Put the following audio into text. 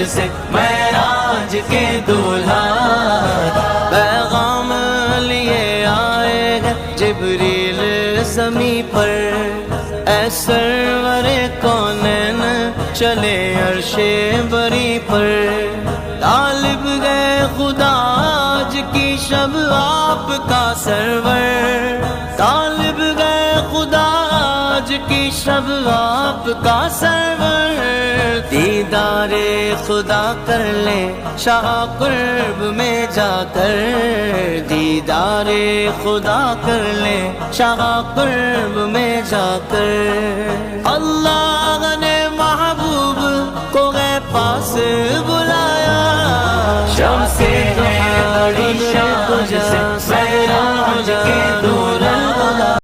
سے معراج کے دولہا، پیغام لیے آئے ہیں جبریل زمیں پر، اے سرور کونین چلے عرش بری پر، طالب گئے خدا آج کی شب آپ کا سرور، طالب گئے خدا آج کی شب آپ کا سرور، دیدار خدا کر لیں شاہ قرب میں جا کر، دیدار خدا کر لیں شاہ قرب میں جا کر، اللہ نے محبوب کو گئے پاس